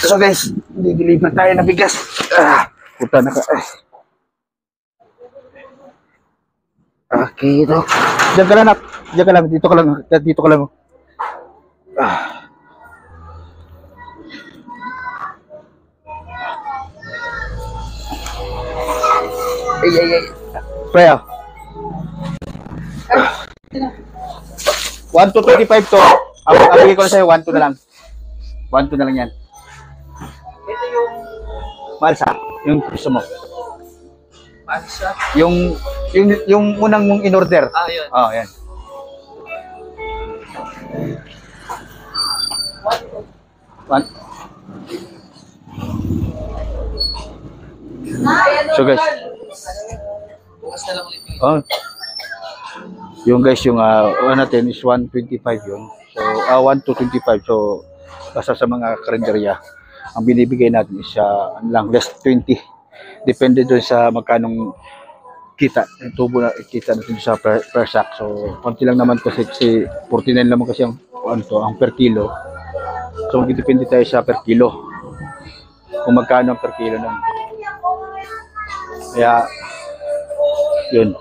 So guys, dideliver tayo na bigas. Puta na ka. Okay, ito. Diyan ka lang, nak. Diyan ka lang. Dito ka lang. Dito ka lang. Ay. Pre, 1 to 25 to. Ang bigay ko na sa'yo, 1 to na lang. 1 to na lang yan. Ito yung Malsa, yung gusto mo. Mansa. Yung unang mong in-order. Yun. Oh, yan. One. So guys, Bukas na lang ulit yung yung guys, yung natin is 125 yun. So, 1 to 25. So, basta sa mga karinderya, ang binibigay natin is lang, less 20. Depende doon sa magkanong kita, yung tubo na kita natin sa per sack. So, konti lang naman kasi 49 naman kasi ang per kilo. So, magdidepende tayo sa per kilo. Kung magkano ang per kilo nun. Kaya, yun.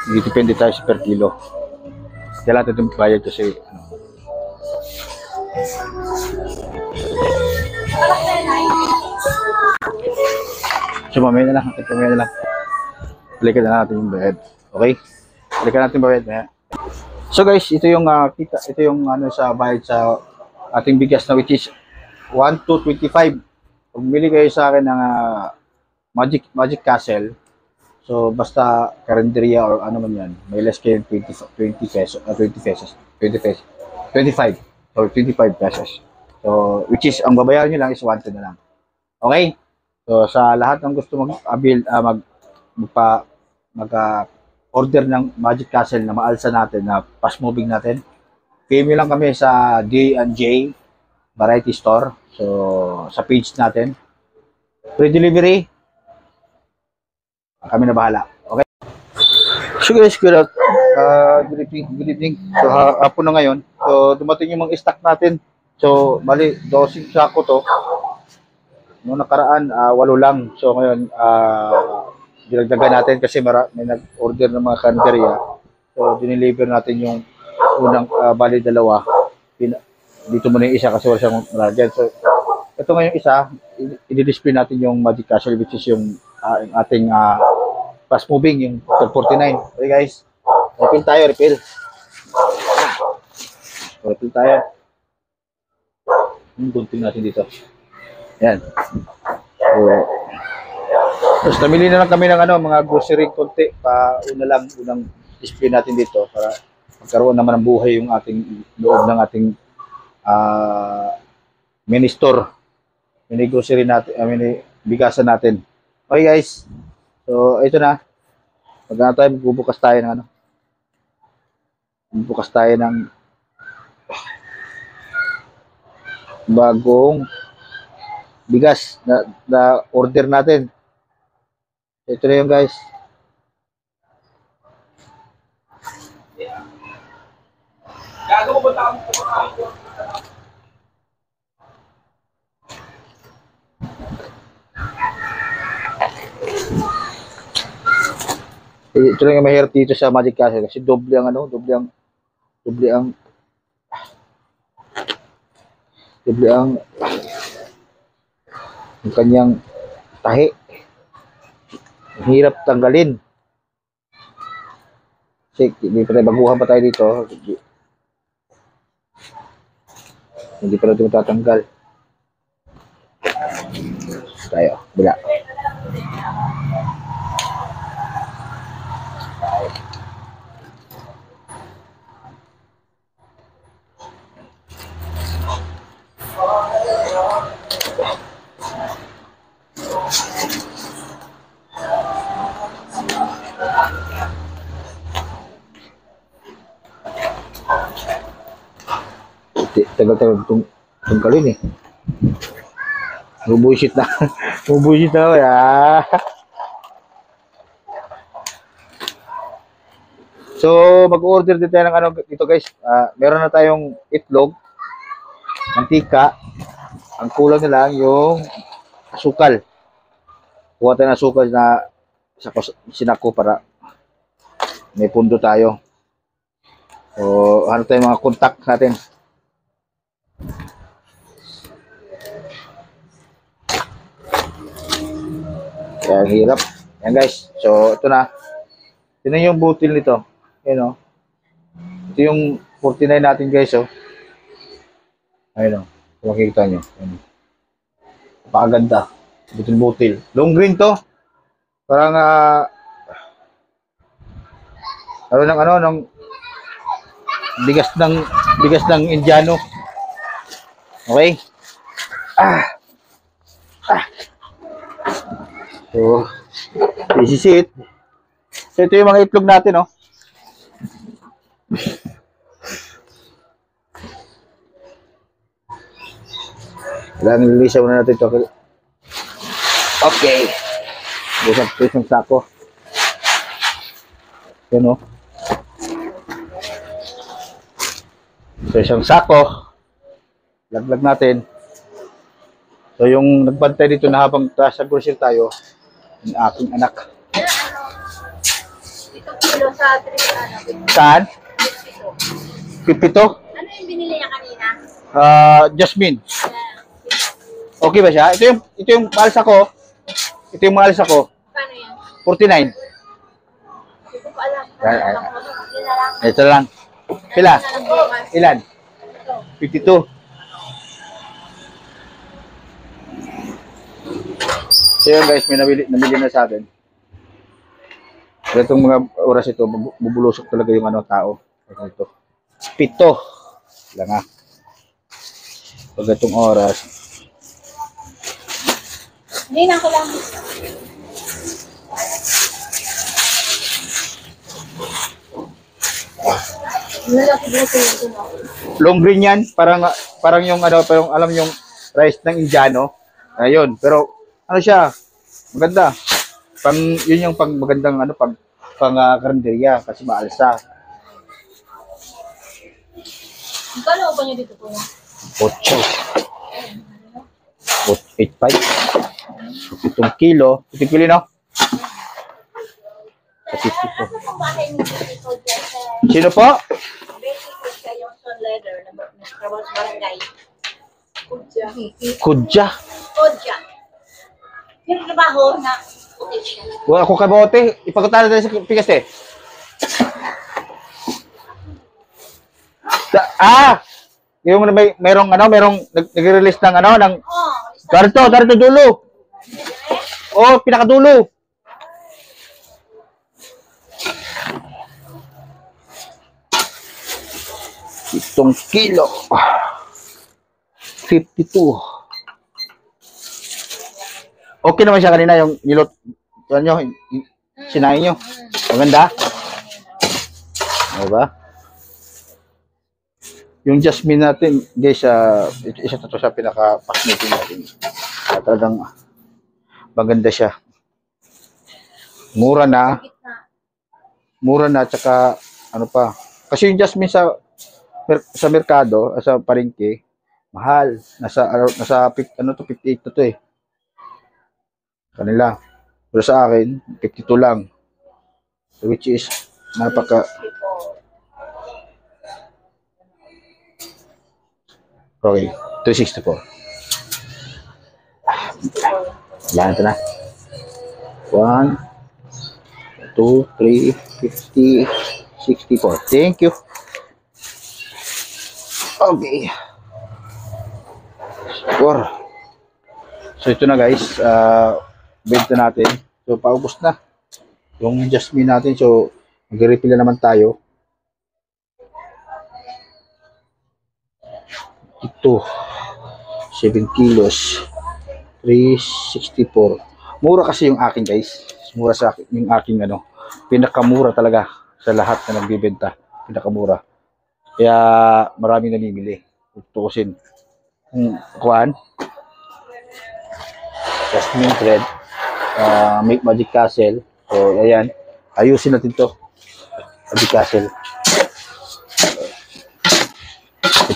Depende tayo sa per kilo. Kaya natin itong bayad kasi so mamaya na lang. Balikan na natin yung bayad. Okay? Balikan natin yung bayad. So guys, ito yung kita. Ito yung sa bayad sa ating bigas na which is 1 to 25. Pag bumili kayo sa akin ng Magic Castle, so basta karinderya or ano man yan, may less kayo 20 pesos, 20 pesos, 25 or 25 pesos. So which is ang babayaran niyo lang is 1 to na lang. Okay? So sa lahat ng gusto mag-order ng Magic Castle na maalsa natin, na fast moving natin, PM lang kami sa D&J Variety Store. So sa page natin, free delivery, kami na bahala. Okay? So guys, good evening. So hapon na ngayon. So dumating yung mga stock natin. So bali 12 sako to. Noong nakaraan 8 lang. So ngayon dinagdagan natin kasi may nag-order ng mga karinderya. So dineliver natin yung unang bali 2. Dito muna yung isa kasi wala siyang malagyan. So ito ngayon isa, i-display natin yung Magic Castle which is yung ating fast moving, yung 49. Okay guys, refill tayo. Refill tayo. Yung gunting natin dito. Yan. So, tapos namili na lang kami ng mga grocery konti pa unang display natin dito para magkaroon naman ng buhay yung ating loob ng ating mini store, mini grocery natin, mini bigasan natin. Okay guys, so ito na. Bubukas tayo ng bagong bigas na order natin. Ito na yun guys. Gago mo ba ito lang yung mahirap dito sa Magic Castle kasi doble ang kanyang tahi. Hirap tanggalin. Kasi baguhan pa tayo dito. Hindi pa natin matatanggal. Tayo, bila. Tagal-tagal tungkalin eh. Bubuisit na. Bubuisit na ya. So, mag-order din tayo ng dito guys. Meron na tayong itlog. mantika. Ang kulang na lang yung asukal. Kuha tayo ng asukal na sinako para may pundo tayo. So, ano tayo mga contact natin. Kaya ang hirap. Yan guys. So, ito na. Ito na yung butil nito. Ayan o. Ito yung 49 natin guys o. Ayun o. Kung makikita nyo. Napakaganda. Butil-butil. Long green to. Parang ng bigas ng Indiano. Okay? So, this is it. So, ito yung mga itlog natin, oh. Kailangan nililisa muna natin ito. Okay. Isang sako. Yan, oh. So, isang sako. Laglag natin. So, yung nagbantay dito na habang sa grocery tayo, yung aking anak. Ito kilo sa 3, Saan? 52. 52? Ano yung binili niya kanina? Jasmine. Okay ba siya? Ito yung maalis ako. Ito yung maalis ako. Paano yan? 49. Hindi ko pa alam. Ay. Yun na lang. Ito lang. Pila? Yun na lang bukas. Ilan? Ito. 52. So yun guys, may namili na sa atin. So itong mga oras ito, bubulusok talaga yung tao. Ito. 7. Lang pag itong oras. Hindi na ko lang. Lalaki ba ito no? Long green yan, parang yung parang alam yung rice ng Indiano. Ayun, pero ano siya? Maganda. Yun yung magandang pang karinderya kasi maalsa. Magkano ba niyo dito po? 8. 8.5. 7 kilo. 7 kilo, no? Sa 50 po. Ano pong bahay niyo dito dyan sa Sino po? basic sa yung son leather na trabaho sa barangay? Kudya. Kudya. Kudya. Yung trabaho na puti siya. Wala ako kabote. Ipagkutala tayo sa pikas eh. Yung merong nag-release ng Oh, Darito dulo. Oh, pinakadulo. Itong kilo. 52. Okay naman siya kanina yung nilot. Nyo, sinain nyo. Maganda. Diba? Yung jasmine natin, guys, isa to sa pinaka-fascinating natin. Talagang maganda siya. Mura na, tsaka ano pa. Kasi yung jasmine sa merkado, sa palengke, mahal. Nasa 58 na to eh. Kanila. Pero sa akin, 52 lang. Which is, Okay, 364. Yan, ito na. 1, 2, 3, 50, 64. Thank you. Okay. Score. So, ito na guys. Benta natin. So, paubos na. Yung jasmine natin. So, mag-refill na naman tayo. Ito. 7 kilos. 364. Mura kasi yung akin guys. Mura sa akin. Yung aking pinakamura talaga sa lahat na nagbibenta. Pinakamura. Kaya maraming namimili. Tukusin. Kuhaan. Jasmine thread. Make Magic Castle. So, ayan. Ayusin natin to. Magic Castle.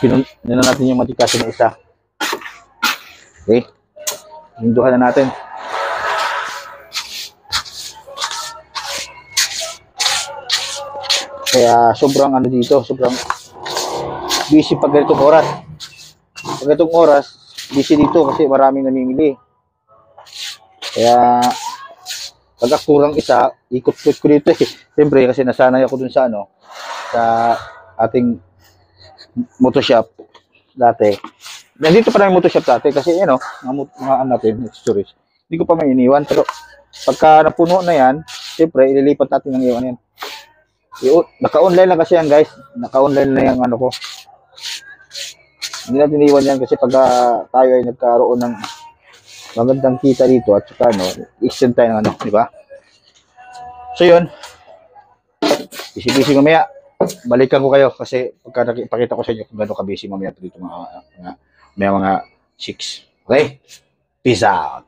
na natin yung matikasin na isa. Okay? Hinduhan na natin. Kaya sobrang ano dito, sobrang busy pag ganitong oras. Pag ganitong oras, busy dito kasi maraming namimili. Kaya pag kurang isa, ikot-ikot ko dito eh. Siyempre kasi nasanay ako dun sa ano, sa ating motoshop dati. Nandito pa na yung motoshop dati kasi ano, mga ano natin, accessories. Hindi ko pa may iniwan pero pagka napuno na yan, siyempre ililipat natin ng iwan yan. Naka-online lang kasi yan guys. Naka-online na yung ano ko. Hindi natin iwan yan kasi pag tayo ay nagkaroon ng magandang kita dito at saka ano, extend tayo ng ano, di ba? So yun. Busy-busy mamaya. Balikan ko kayo kasi pagka pakita ko sa inyo kung gano'n ka-busy mamaya dito mga 6. Okay? Peace out.